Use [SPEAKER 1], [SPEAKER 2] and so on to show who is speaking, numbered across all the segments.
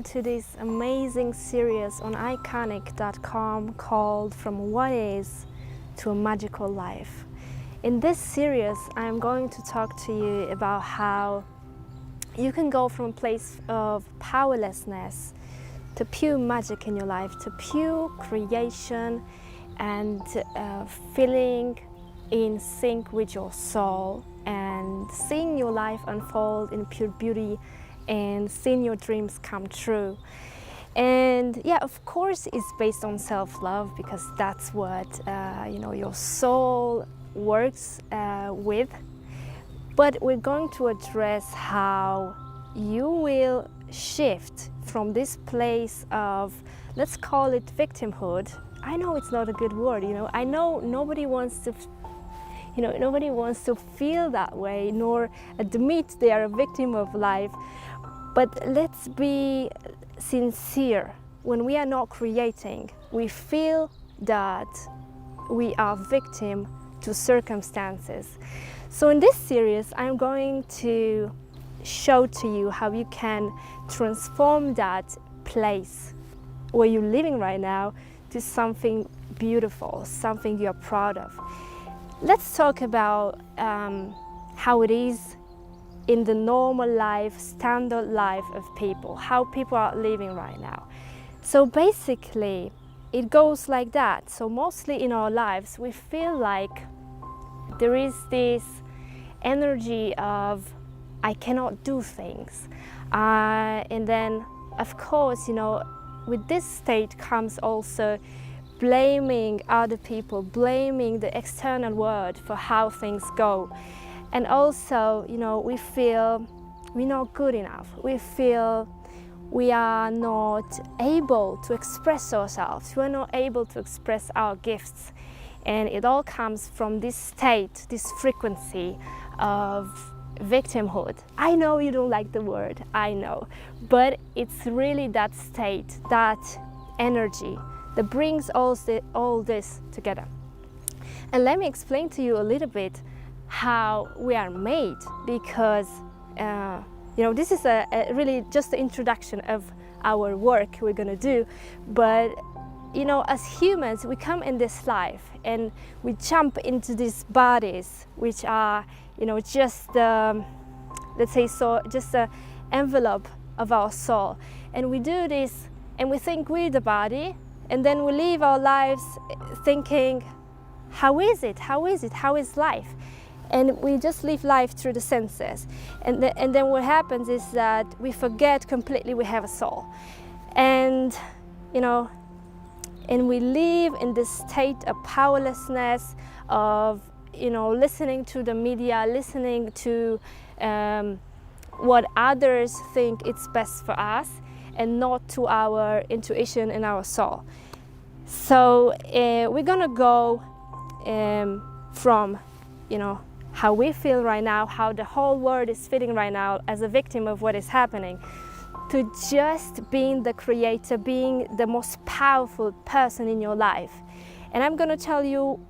[SPEAKER 1] to this amazing series on Ickonic.com called From What Is to a Magical Life. In this series, I'm going to talk to you about how you can go from a place of powerlessness to pure magic in your life, to pure creation and feeling in sync with your soul and seeing your life unfold in pure beauty and seeing your dreams come true. And yeah, of course it's based on self-love, because that's what your soul works with. But we're going to address how you will shift from this place of, let's call it victimhood. I know it's not a good word, I know nobody wants to feel that way, nor admit they are a victim of life. But let's be sincere. When we are not creating, we feel that we are victim to circumstances. So in this series, I'm going to show to you how you can transform that place where you're living right now to something beautiful, something you're proud of. Let's talk about how it is in the normal life, standard life of people, how people are living right now. So basically, it goes like that. So mostly in our lives, we feel like there is this energy of, I cannot do things. And then, of course, with this state comes also blaming other people, blaming the external world for how things go. And also, we feel we're not good enough. We feel we are not able to express ourselves. We're not able to express our gifts. And it all comes from this state, this frequency of victimhood. I know you don't like the word, I know. But it's really that state, that energy that brings all this together. And let me explain to you a little bit how we are made, because this is a really just the introduction of our work we're gonna do. But as humans, we come in this life and we jump into these bodies which are just let's say so, just the envelope of our soul, and we do this and we think we're the body, and then we live our lives thinking, how is life? And we just live life through the senses. And then what happens is that we forget completely we have a soul. And, and we live in this state of powerlessness, of, listening to the media, listening to what others think it's best for us, and not to our intuition and our soul. So we're gonna go from, how we feel right now, how the whole world is feeling right now as a victim of what is happening, to just being the creator, being the most powerful person in your life. And I'm gonna tell you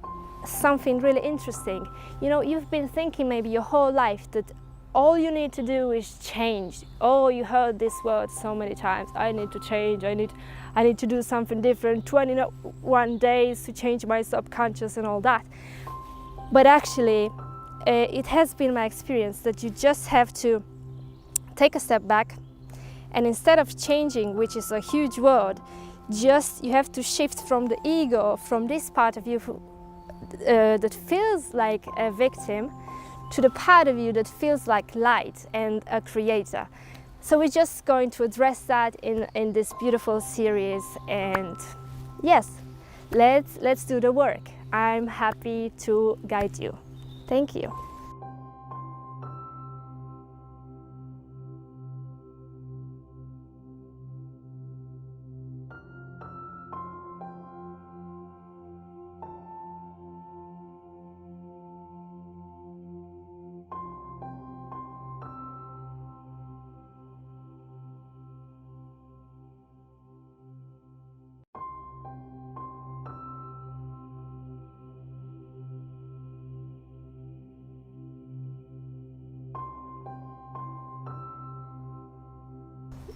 [SPEAKER 1] something really interesting. You've been thinking maybe your whole life that all you need to do is change. Oh, you heard this word so many times. I need to change, I need to do something different, 21 days to change my subconscious and all that. But actually, it has been my experience that you just have to take a step back, and instead of changing, which is a huge word, you have to shift from the ego, from this part of you that feels like a victim, to the part of you that feels like light and a creator. So we're just going to address that in this beautiful series. And yes, let's do the work. I'm happy to guide you. Thank you.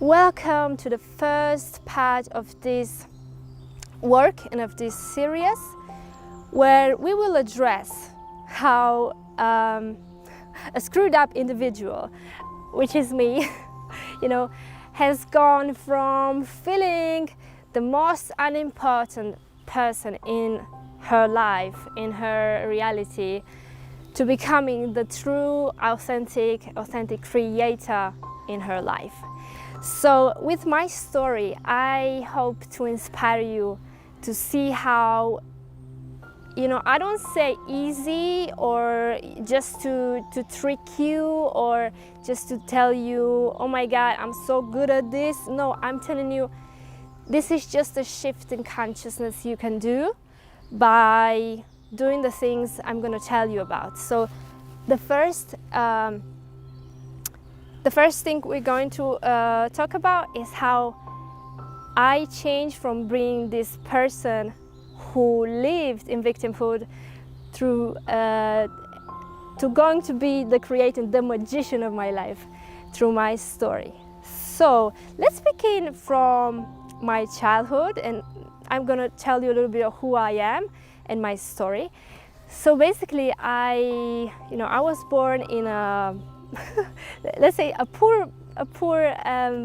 [SPEAKER 1] Welcome to the first part of this work and of this series, where we will address how a screwed up individual, which is me, has gone from feeling the most unimportant person in her life, in her reality, to becoming the true, authentic creator in her life. So with my story, I hope to inspire you to see how, I don't say easy or just to trick you or just to tell you, oh my God, I'm so good at this. No, I'm telling you, this is just a shift in consciousness you can do by doing the things I'm going to tell you about. So the first thing we're going to talk about is how I changed from being this person who lived in victimhood to going to be the creator, the magician of my life through my story. So let's begin from my childhood, and I'm going to tell you a little bit of who I am and my story. So basically, I was born in a let's say a poor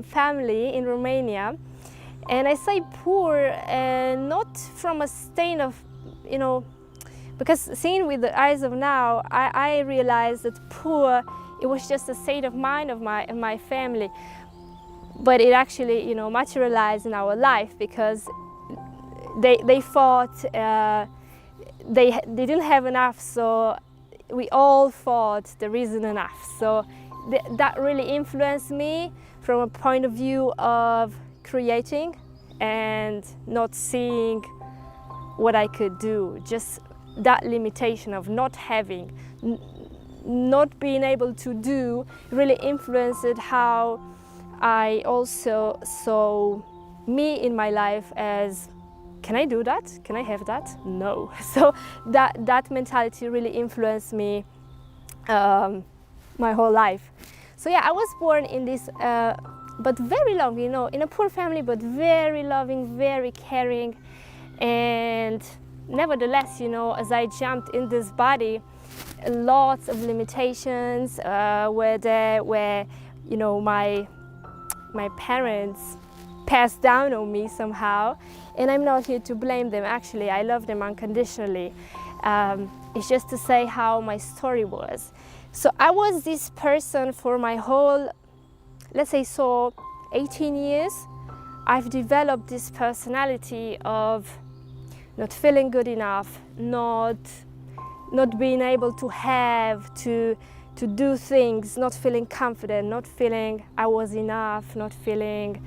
[SPEAKER 1] family in Romania, and I say poor, not from a state of, because seen with the eyes of now, I realized that poor, it was just a state of mind of my family, but it actually materialized in our life because they thought they didn't have enough, so we all thought there isn't enough. So that really influenced me from a point of view of creating and not seeing what I could do. Just that limitation of not having, not being able to do, really influenced how I also saw me in my life as, can I do that? Can I have that? No. So that mentality really influenced me my whole life. So yeah, I was born in this, but very loving, in a poor family, but very loving, very caring. And nevertheless, as I jumped in this body, lots of limitations were there, where, my parents passed down on me somehow. And I'm not here to blame them. Actually, I love them unconditionally. It's just to say how my story was. So I was this person for my whole, let's say, 18 years. I've developed this personality of not feeling good enough, not being able to have, to do things, not feeling confident, not feeling I was enough, not feeling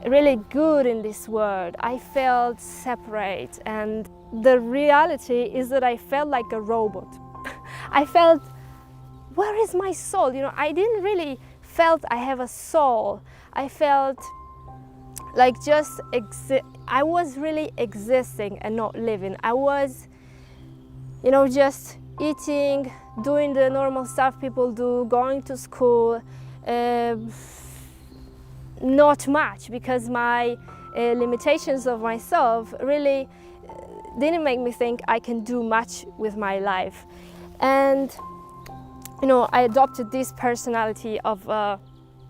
[SPEAKER 1] really good in this world. I felt separate, and the reality is that I felt like a robot. I felt, where is my soul? I didn't really felt I have a soul. I felt like I was really existing and not living. I was, just eating, doing the normal stuff people do, going to school, not much, because my limitations of myself really didn't make me think I can do much with my life. And I adopted this personality of a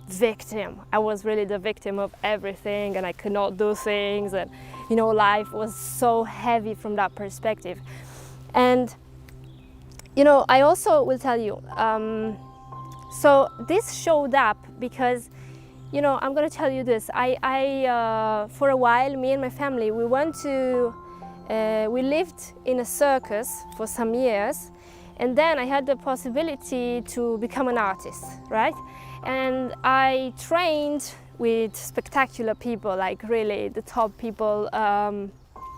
[SPEAKER 1] victim. I was really the victim of everything, and I could not do things, and life was so heavy from that perspective. And I also will tell you, so this showed up because I'm going to tell you this. I for a while, me and my family, we lived in a circus for some years, and then I had the possibility to become an artist, right? And I trained with spectacular people, like really the top people,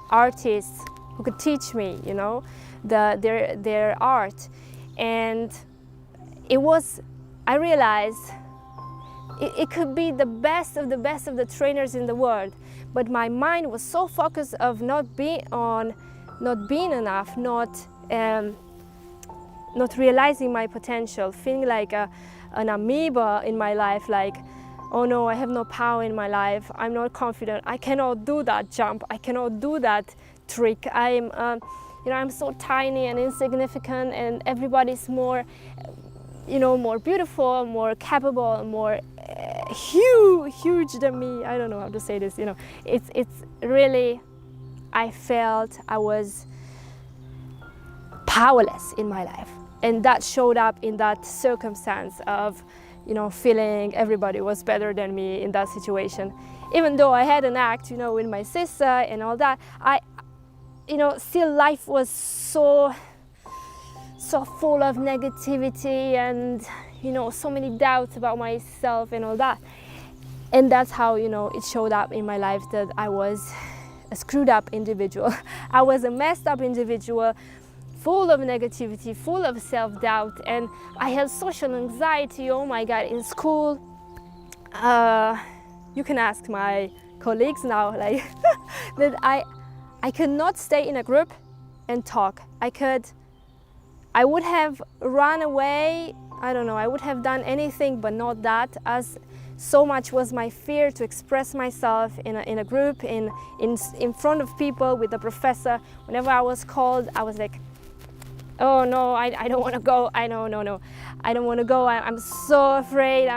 [SPEAKER 1] artists who could teach me, their art. And I realized it could be the best of the trainers in the world, but my mind was so focused of not being enough, not realizing my potential, feeling like an amoeba in my life, like oh no, I have no power in my life, I'm not confident, I cannot do that jump, I cannot do that trick, I'm so tiny and insignificant, and everybody's more, more beautiful, more capable, more huge than me. I don't know how to say this, it's really, I felt I was powerless in my life. And that showed up in that circumstance of, feeling everybody was better than me in that situation. Even though I had an act, with my sister and all that, still life was so full of negativity and, so many doubts about myself and all that. And that's how, it showed up in my life that I was a screwed up individual. I was a messed up individual, full of negativity, full of self-doubt, and I had social anxiety, oh my God, in school. You can ask my colleagues now, like, that I could not stay in a group and talk. I would have run away, I don't know, I would have done anything but not that, as so much was my fear to express myself in a group, in front of people, with the professor. Whenever I was called, I was like, oh no, I don't want to go. I don't want to go. I'm so afraid.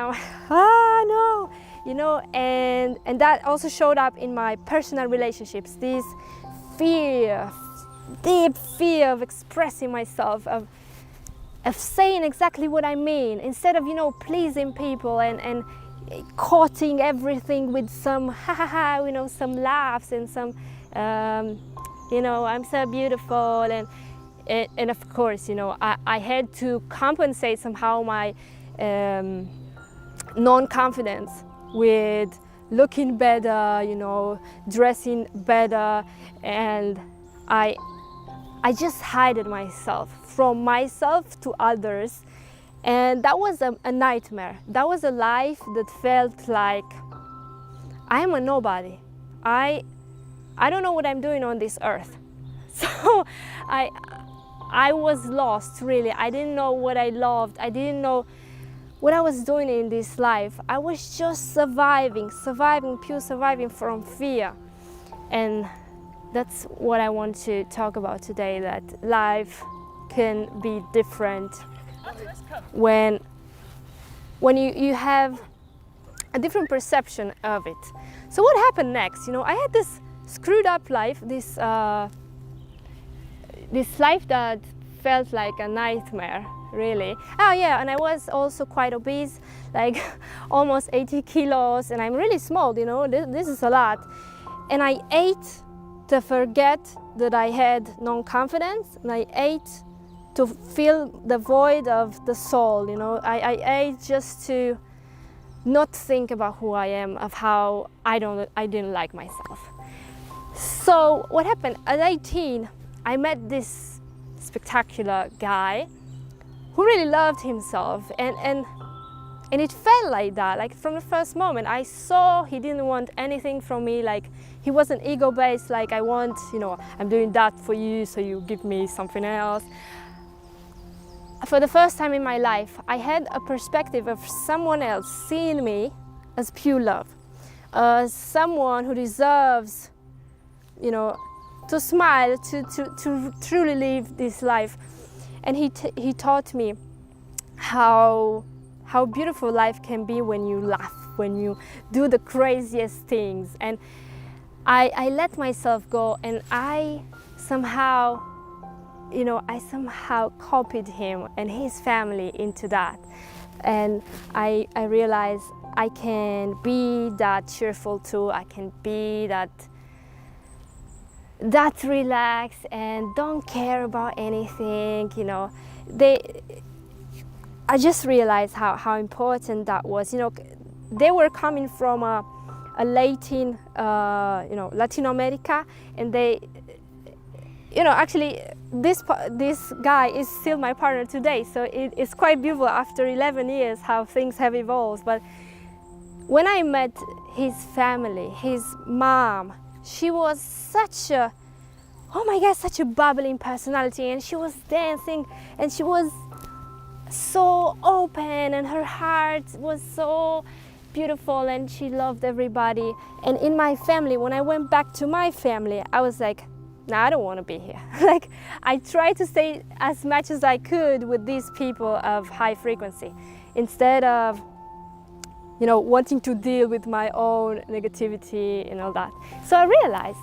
[SPEAKER 1] No, and that also showed up in my personal relationships. This fear, deep fear of expressing myself, of saying exactly what I mean, instead of pleasing people and courting everything with some some laughs and some I'm so beautiful, and of course, I had to compensate somehow my non-confidence with looking better, dressing better, and I just hid myself from myself to others, and that was a nightmare. That was a life that felt like I'm a nobody. I don't know what I'm doing on this earth. So I was lost, really. I didn't know what I loved. I didn't know what I was doing in this life. I was just surviving, pure surviving from fear. And that's what I want to talk about today, that life can be different when you have a different perception of it. So what happened next? I had this screwed up life, this life that felt like a nightmare, really. Oh yeah, and I was also quite obese, like almost 80 kilos, and I'm really small, this is a lot. And I ate to forget that I had non-confidence, and I ate to fill the void of the soul, I ate just to not think about who I am, of how I didn't like myself. So what happened? At 18, I met this spectacular guy who really loved himself, and it felt like that. Like from the first moment, I saw he didn't want anything from me. Like he wasn't ego-based. Like I want, I'm doing that for you, so you give me something else. For the first time in my life, I had a perspective of someone else seeing me as pure love, someone who deserves, to smile, to truly live this life. And he taught me how beautiful life can be when you laugh, when you do the craziest things. And I let myself go, and I somehow copied him and his family into that. And I realized I can be that cheerful too. I can be that relaxed and don't care about anything, I just realized how important that was. They were coming from a Latin, Latin America, and they, actually this guy is still my partner today, so it's quite beautiful after 11 years how things have evolved. But when I met his family, his mom, she was such a bubbling personality, and she was dancing, and she was so open, and her heart was so beautiful and she loved everybody. And in my family, when I went back to my family, I was like, no, I don't want to be here. Like, I tried to stay as much as I could with these people of high frequency instead of, you know, wanting to deal with my own negativity and all that. So I realized,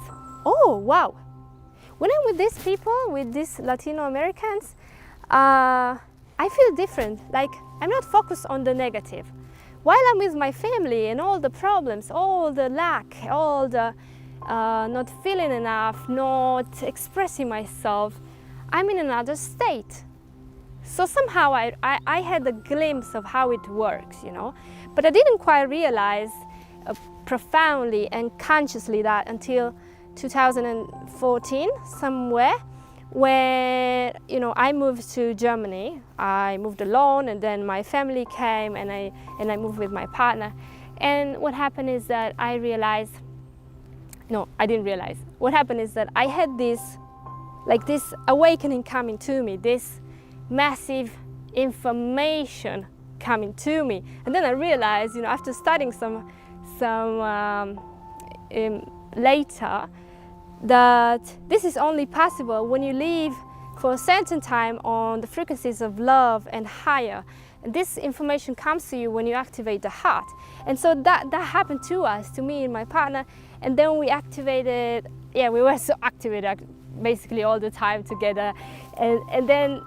[SPEAKER 1] oh, wow, when I'm with these people, with these Latino Americans, I feel different. Like, I'm not focused on the negative. While I'm with my family and all the problems, all the lack, all the not feeling enough, not expressing myself, I'm in another state. So somehow I had a glimpse of how it works, you know, but I didn't quite realize profoundly and consciously that until 2014 somewhere, when, you know, I moved to Germany. I moved alone, and then my family came, and I moved with my partner. And what happened is that I realized, no, I didn't realize. What happened is that I had this awakening coming to me, this massive information coming to me. And then I realized, you know, after studying some later, that this is only possible when you live for a certain time on the frequencies of love and higher. And this information comes to you when you activate the heart. And so that happened to us, to me and my partner. And then we activated, we were so activated basically all the time together. And then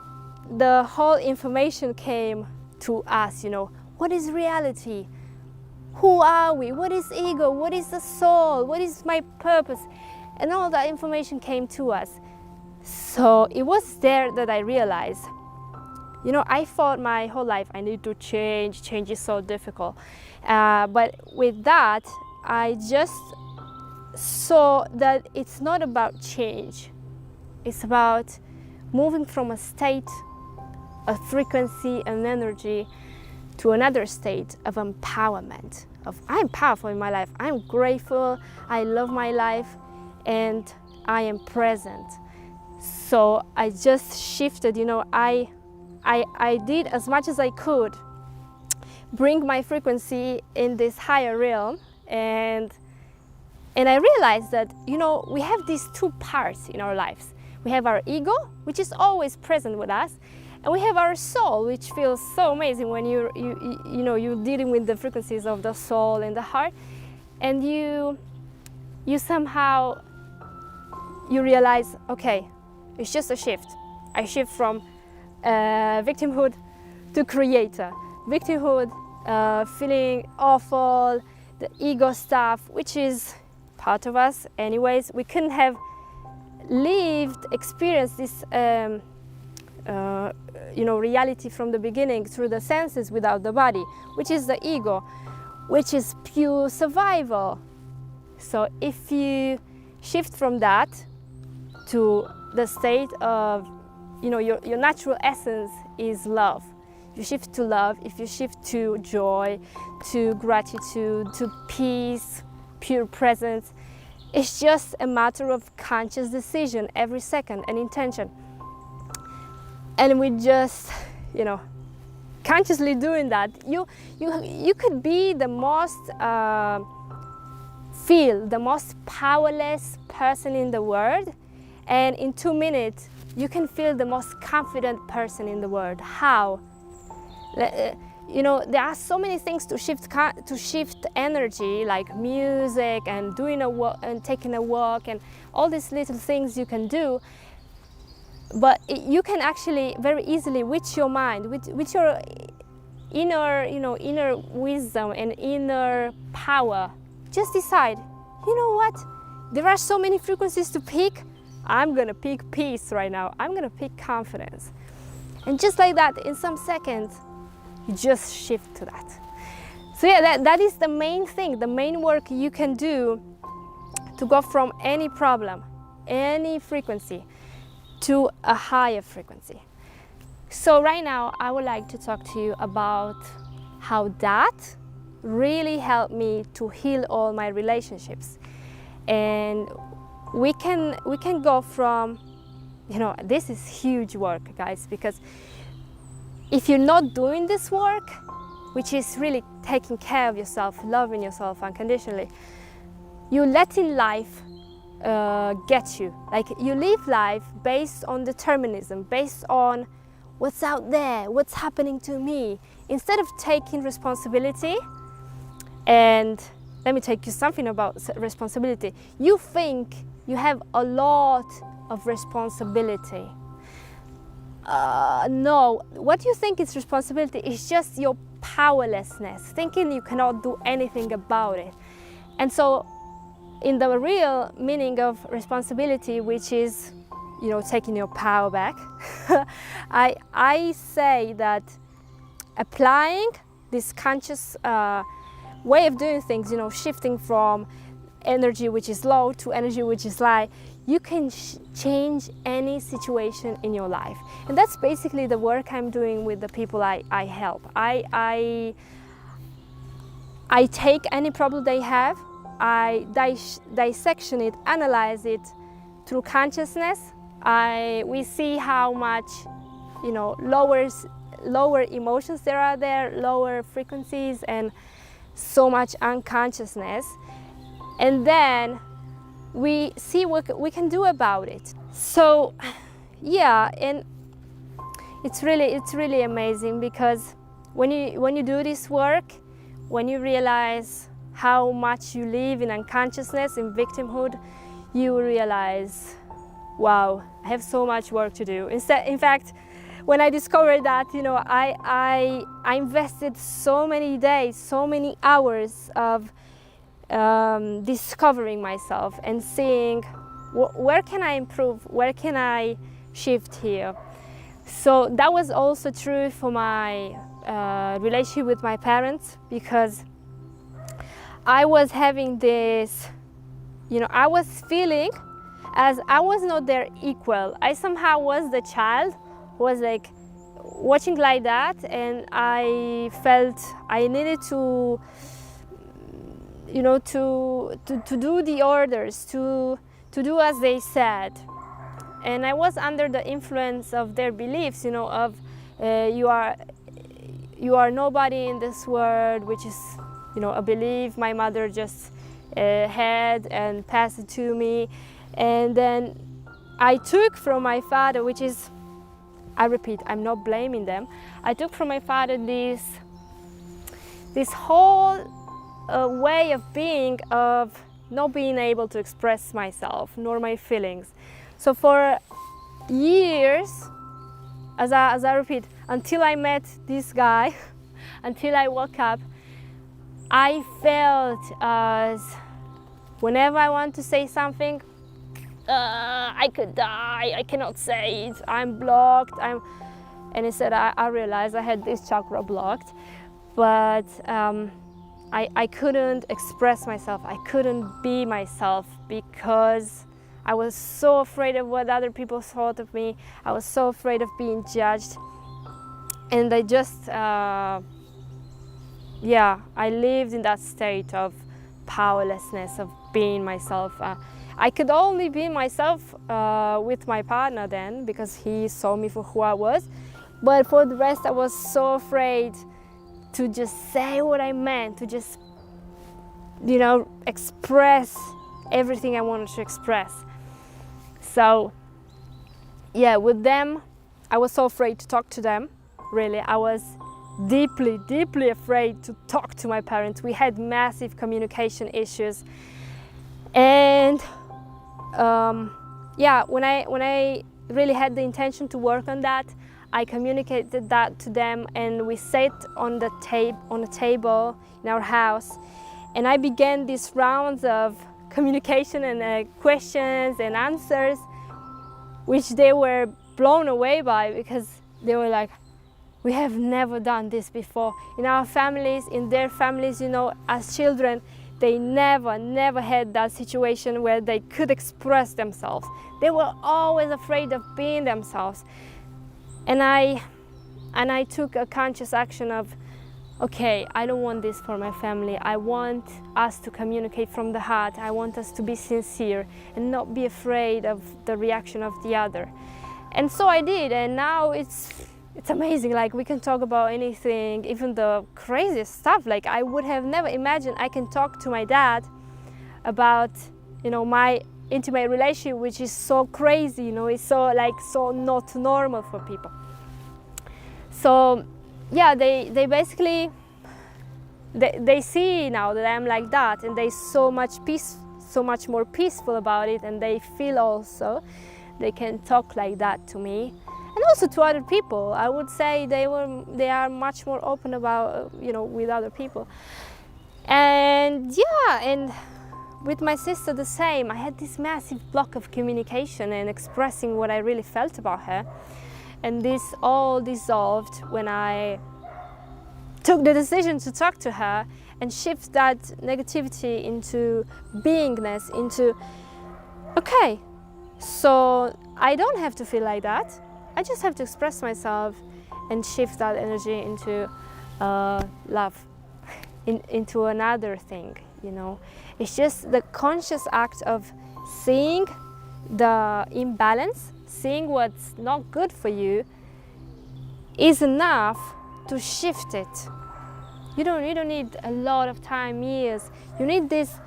[SPEAKER 1] the whole information came to us, you know, what is reality? Who are we? What is ego? What is the soul? What is my purpose? And all that information came to us. So it was there that I realized, you know, I thought my whole life I need to change. Change is so difficult. But with that, I just saw that it's not about change. It's about moving from a state of frequency and energy to another state of empowerment. Of I'm powerful in my life. I'm grateful. I love my life. And I am present. So I just shifted, you know, I did as much as I could bring my frequency in this higher realm, and I realized that, you know, we have these two parts in our lives. We have our ego, which is always present with us, and we have our soul, which feels so amazing when you're dealing with the frequencies of the soul and the heart, and you somehow you realize, okay, it's just a shift. I shift from victimhood to creator. Victimhood, feeling awful, the ego stuff, which is part of us anyways. We couldn't have experienced this reality from the beginning through the senses without the body, which is the ego, which is pure survival. So if you shift from that to the state of, you know, your natural essence is love. If you shift to love, if you shift to joy, to gratitude, to peace, pure presence, it's just a matter of conscious decision every second and intention. And we just, you know, consciously doing that, you could be the most the most powerless person in the world, and in 2 minutes you can feel the most confident person in the world. How? You know, there are so many things to shift energy, like music and doing a walk and taking a walk and all these little things you can do. But you can actually very easily, with your mind, with your inner wisdom and inner power, just decide, you know what? There are so many frequencies to pick. I'm gonna pick peace right now. I'm gonna pick confidence. And just like that, in some seconds, you just shift to that. So yeah, that is the main thing, the main work you can do to go from any problem, any frequency, to a higher frequency. So right now, I would like to talk to you about how that really helped me to heal all my relationships. And we can go from, you know, this is huge work, guys, because if you're not doing this work, which is really taking care of yourself, loving yourself unconditionally, you letting life get you. Like, you live life based on determinism, based on what's out there, what's happening to me, instead of taking responsibility. And let me take you something about responsibility. You think you have a lot of responsibility. No, what you think is responsibility is just your powerlessness, thinking you cannot do anything about it. And so in the real meaning of responsibility, which is, you know, taking your power back, I say that applying this conscious way of doing things, you know, shifting from energy which is low to energy which is high, you can change any situation in your life. And that's basically the work I'm doing with the people I help. I take any problem they have, I dissection it, analyze it through consciousness. We see how much, you know, lower emotions there are there, lower frequencies, and so much unconsciousness. And then we see what we can do about it. So yeah, and it's really amazing, because when you do this work, when you realize how much you live in unconsciousness, in victimhood, you realize, wow, I have so much work to do. In fact, when I discovered that, you know, I invested so many days, so many hours of discovering myself and seeing where can I improve, where can I shift here. So that was also true for my relationship with my parents, because I was having this, you know, I was feeling as I was not their equal. I somehow was the child, was like watching like that, and I felt I needed to, you know, to do the orders, to do as they said. And I was under the influence of their beliefs, you know, of you are nobody in this world, which is, you know, a belief my mother just had and passed it to me. And then I took from my father, which is, I repeat, I'm not blaming them, I took from my father this whole way of being, of not being able to express myself nor my feelings. So for years, as I repeat, until I met this guy, until I woke up, I felt as whenever I want to say something, I could die, I cannot say it, I'm blocked, and instead I realized I had this chakra blocked, but I couldn't express myself, I couldn't be myself, because I was so afraid of what other people thought of me, I was so afraid of being judged, and I just, yeah, I lived in that state of powerlessness, of being myself. I could only be myself with my partner then, because he saw me for who I was. But for the rest, I was so afraid to just say what I meant, to just, you know, express everything I wanted to express. So, yeah, with them, I was so afraid to talk to them, really. I was deeply, deeply afraid to talk to my parents. We had massive communication issues. And yeah, when I really had the intention to work on that, I communicated that to them, and we sat on the table in our house, and I began these rounds of communication and questions and answers, which they were blown away by, because they were like, we have never done this before. In our families, in their families, you know, as children, they never had that situation where they could express themselves. They were always afraid of being themselves. And I took a conscious action of, okay, I don't want this for my family. I want us to communicate from the heart. I want us to be sincere and not be afraid of the reaction of the other. And so I did, and now it's it's amazing. Like, we can talk about anything, even the craziest stuff. Like, I would have never imagined I can talk to my dad about, you know, my intimate relationship, which is so crazy, you know, it's so like so not normal for people. So yeah, they basically they see now that I'm like that, and they so much more peaceful about it, and they feel also they can talk like that to me, and also to other people. I would say they are much more open about, you know, with other people. And yeah, and with my sister the same. I had this massive block of communication and expressing what I really felt about her, and this all dissolved when I took the decision to talk to her and shift that negativity into beingness, into, okay, so I don't have to feel like that. I just have to express myself and shift that energy into love, into another thing, you know. It's just the conscious act of seeing the imbalance, seeing what's not good for you, is enough to shift it. You don't need a lot of time, years. You need these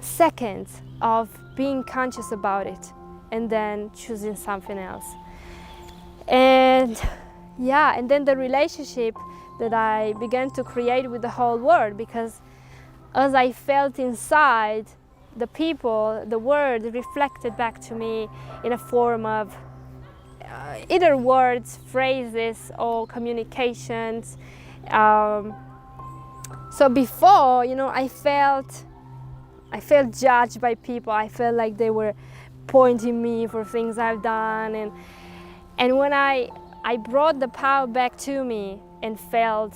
[SPEAKER 1] seconds of being conscious about it and then choosing something else. And yeah, and then the relationship that I began to create with the whole world, because as I felt inside, the people, the world reflected back to me in a form of either words, phrases, or communications. So before, you know, I felt judged by people. I felt like they were pointing me for things I've done, and when I brought the power back to me and felt,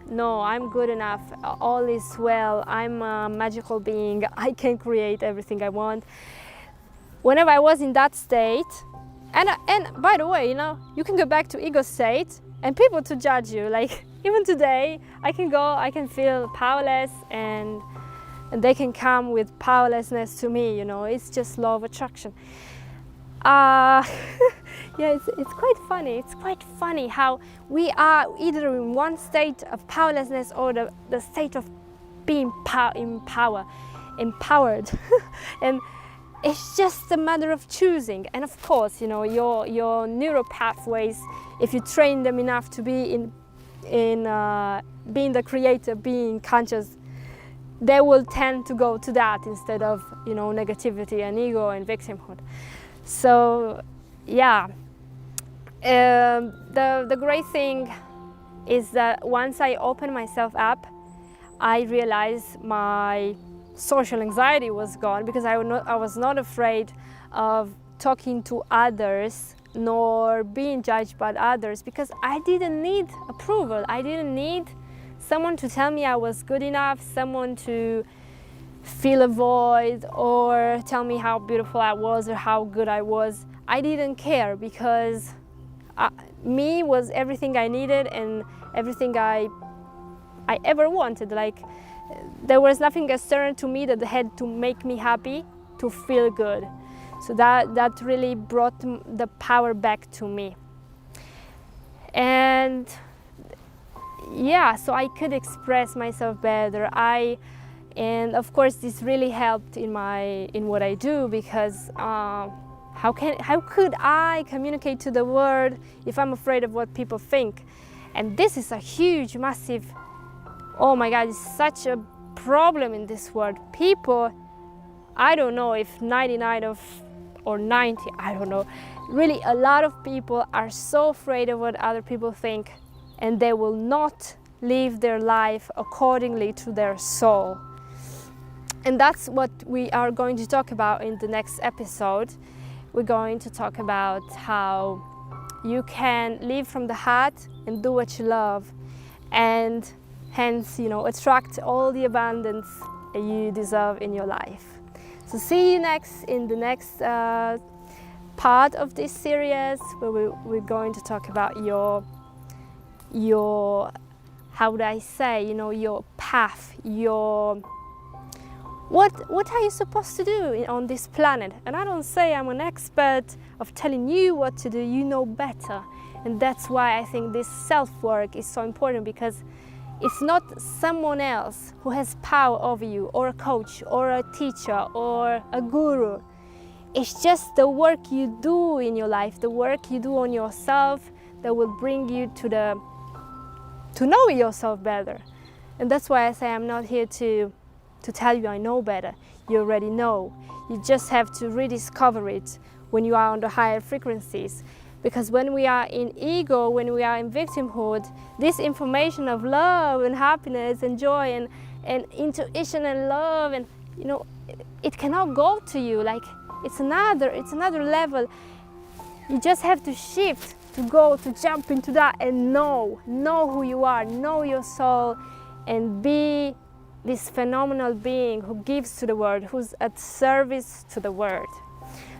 [SPEAKER 1] no, I'm good enough, all is well, I'm a magical being, I can create everything I want. Whenever I was in that state, and by the way, you know, you can go back to ego state and people to judge you. Like, even today, I can feel powerless, and they can come with powerlessness to me, you know. It's just law of attraction. Yeah, it's quite funny. It's quite funny how we are either in one state of powerlessness or the state of being empowered. And it's just a matter of choosing. And of course, you know, your neural pathways, if you train them enough to be in being the creator, being conscious, they will tend to go to that instead of, you know, negativity and ego and victimhood. So yeah, the great thing is that once I opened myself up, I realized my social anxiety was gone, because I was not afraid of talking to others nor being judged by others, because I didn't need approval. I didn't need someone to tell me I was good enough, someone to fill a void or tell me how beautiful I was or how good I was. I didn't care, because me was everything I needed and everything I ever wanted. Like, there was nothing external to me that had to make me happy, to feel good. So that really brought the power back to me. And yeah, so I could express myself better. And of course this really helped in what I do, because how could I communicate to the world if I'm afraid of what people think? And this is a huge, massive, oh my God, it's such a problem in this world. People, I don't know if 99 or 90, I don't know. Really, a lot of people are so afraid of what other people think, and they will not live their life accordingly to their soul. And that's what we are going to talk about in the next episode. We're going to talk about how you can live from the heart and do what you love, and hence, you know, attract all the abundance you deserve in your life. So see you in the next part of this series, where we're going to talk about your how would I say, you know, your path, what are you supposed to do on this planet? And I don't say I'm an expert of telling you what to do, you know better. And that's why I think this self-work is so important, because it's not someone else who has power over you, or a coach, or a teacher, or a guru. It's just the work you do in your life, the work you do on yourself, that will bring you to know yourself better. And that's why I say I'm not here to tell you I know better. You already know. You just have to rediscover it when you are on the higher frequencies. Because when we are in ego, when we are in victimhood, this information of love and happiness and joy and intuition and love, and you know, it cannot go to you. Like it's another level. You just have to shift, to jump into that and know who you are, know your soul, and be this phenomenal being who gives to the world, who's at service to the world.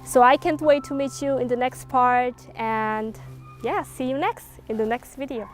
[SPEAKER 1] So I can't wait to meet you in the next part, and yeah, see you in the next video.